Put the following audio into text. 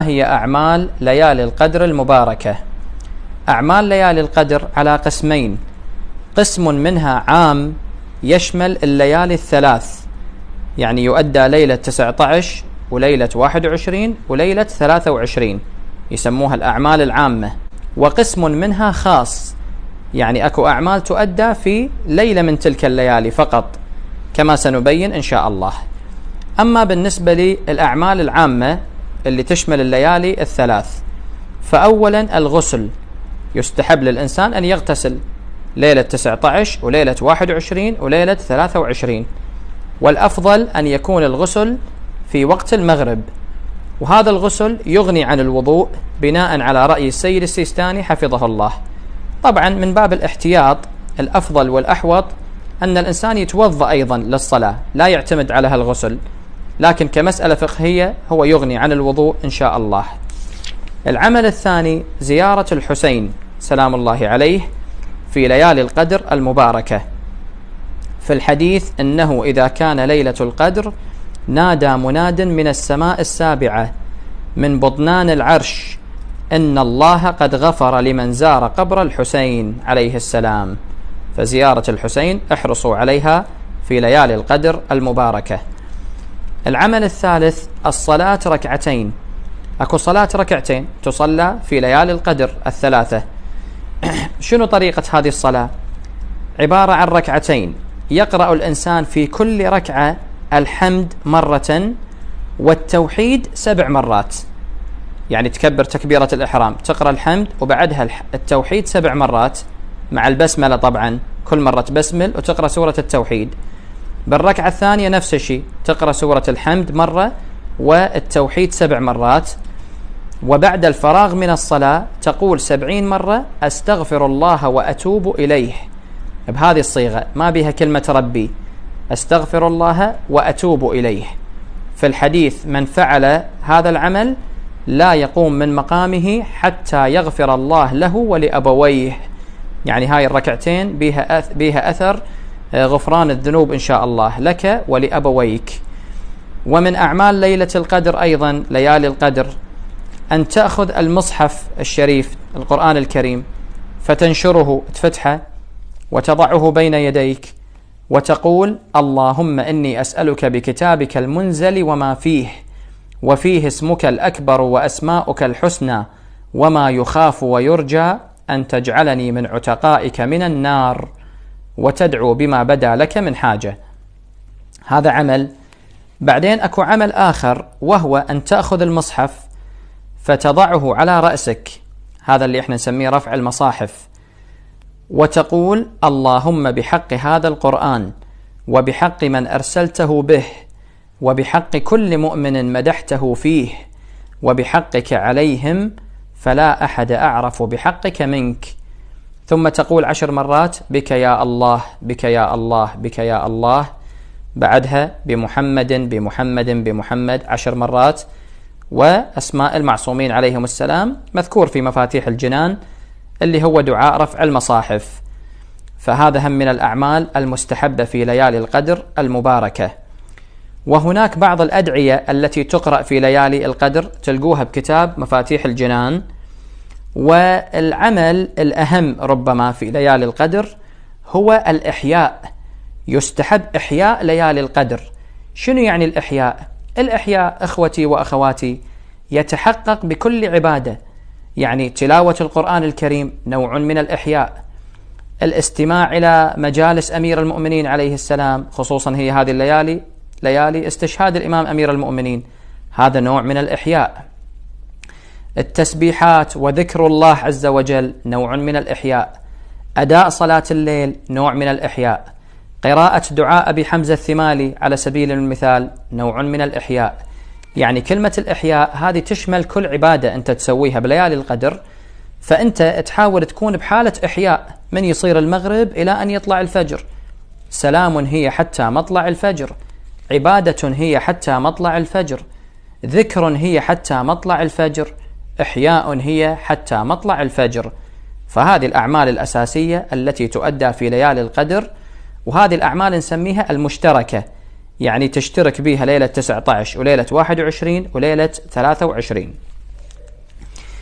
هي أعمال ليالي القدر المباركة؟ أعمال ليالي القدر على قسمين، قسم منها عام يشمل الليالي الثلاث، يعني يؤدى ليلة 19 وليلة 21 وليلة 23، يسموها الأعمال العامة. وقسم منها خاص، يعني أكو أعمال تؤدى في ليلة من تلك الليالي فقط، كما سنبين إن شاء الله. أما بالنسبة للأعمال العامة اللي تشمل الليالي الثلاث، فأولا الغسل، يستحب للإنسان أن يغتسل ليلة 19 وليلة 21 وليلة 23، والأفضل أن يكون الغسل في وقت المغرب، وهذا الغسل يغني عن الوضوء بناء على رأي السيد السيستاني حفظه الله. طبعا من باب الاحتياط الأفضل والأحوط أن الإنسان يتوضأ أيضا للصلاة، لا يعتمد على هالغسل، لكن كمسألة فقهية هو يغني عن الوضوء إن شاء الله. العمل الثاني زيارة الحسين سلام الله عليه في ليالي القدر المباركة. في الحديث أنه إذا كان ليلة القدر نادى مناد من السماء السابعة من بطنان العرش إن الله قد غفر لمن زار قبر الحسين عليه السلام. فزيارة الحسين احرصوا عليها في ليالي القدر المباركة. العمل الثالث الصلاة ركعتين، أكو صلاة ركعتين تصلى في ليالي القدر الثلاثة. شنو طريقة هذه الصلاة؟ عبارة عن ركعتين يقرأ الإنسان في كل ركعة الحمد مرة والتوحيد 7 مرات، يعني تكبر تكبيرة الإحرام، تقرأ الحمد وبعدها التوحيد 7 مرات مع البسملة، طبعا كل مرة تبسمل وتقرأ سورة التوحيد. بالركعة الثانية نفس الشيء، تقرأ سورة الحمد مرة والتوحيد 7 مرات، وبعد الفراغ من الصلاة تقول 70 مرة أستغفر الله وأتوب إليه، بهذه الصيغة ما بها كلمة ربي، أستغفر الله وأتوب إليه. في الحديث من فعل هذا العمل لا يقوم من مقامه حتى يغفر الله له ولأبويه، يعني هاي الركعتين بها أثر غفران الذنوب إن شاء الله لك ولأبويك. ومن أعمال ليلة القدر أيضا ليالي القدر أن تأخذ المصحف الشريف القرآن الكريم فتنشره، تفتحه وتضعه بين يديك وتقول اللهم إني أسألك بكتابك المنزل وما فيه، وفيه اسمك الأكبر وأسماؤك الحسنى وما يخاف ويرجى أن تجعلني من عتقائك من النار، وتدعو بما بدا لك من حاجة. هذا عمل. بعدين أكو عمل آخر، وهو أن تأخذ المصحف فتضعه على رأسك، هذا اللي احنا نسميه رفع المصاحف، وتقول اللهم بحق هذا القرآن وبحق من أرسلته به وبحق كل مؤمن مدحته فيه وبحقك عليهم فلا أحد أعرف بحقك منك، ثم تقول 10 مرات بك يا الله بك يا الله بك يا الله، بعدها بمحمد بمحمد بمحمد 10 مرات، وأسماء المعصومين عليهم السلام مذكور في مفاتيح الجنان اللي هو دعاء رفع المصاحف. فهذا هم من الأعمال المستحبة في ليالي القدر المباركة. وهناك بعض الأدعية التي تقرأ في ليالي القدر تلقوها بكتاب مفاتيح الجنان. والعمل الأهم ربما في ليالي القدر هو الإحياء، يستحب إحياء ليالي القدر. شنو يعني الإحياء؟ الإحياء أخوتي وأخواتي يتحقق بكل عبادة، يعني تلاوة القرآن الكريم نوع من الإحياء، الاستماع إلى مجالس أمير المؤمنين عليه السلام، خصوصا هي هذه الليالي ليالي استشهاد الإمام أمير المؤمنين، هذا نوع من الإحياء، التسبيحات وذكر الله عز وجل نوع من الإحياء، أداء صلاة الليل نوع من الإحياء، قراءة دعاء أبي حمزة الثمالي على سبيل المثال نوع من الإحياء. يعني كلمة الإحياء هذه تشمل كل عبادة أنت تسويها بليالي القدر، فأنت تحاول تكون بحالة إحياء من يصير المغرب إلى أن يطلع الفجر. سلام هي حتى مطلع الفجر، عبادة هي حتى مطلع الفجر، ذكر هي حتى مطلع الفجر، إحياء هي حتى مطلع الفجر. فهذه الأعمال الأساسية التي تؤدى في ليالي القدر، وهذه الأعمال نسميها المشتركة، يعني تشترك بها ليلة 19 وليلة 21 وليلة 23.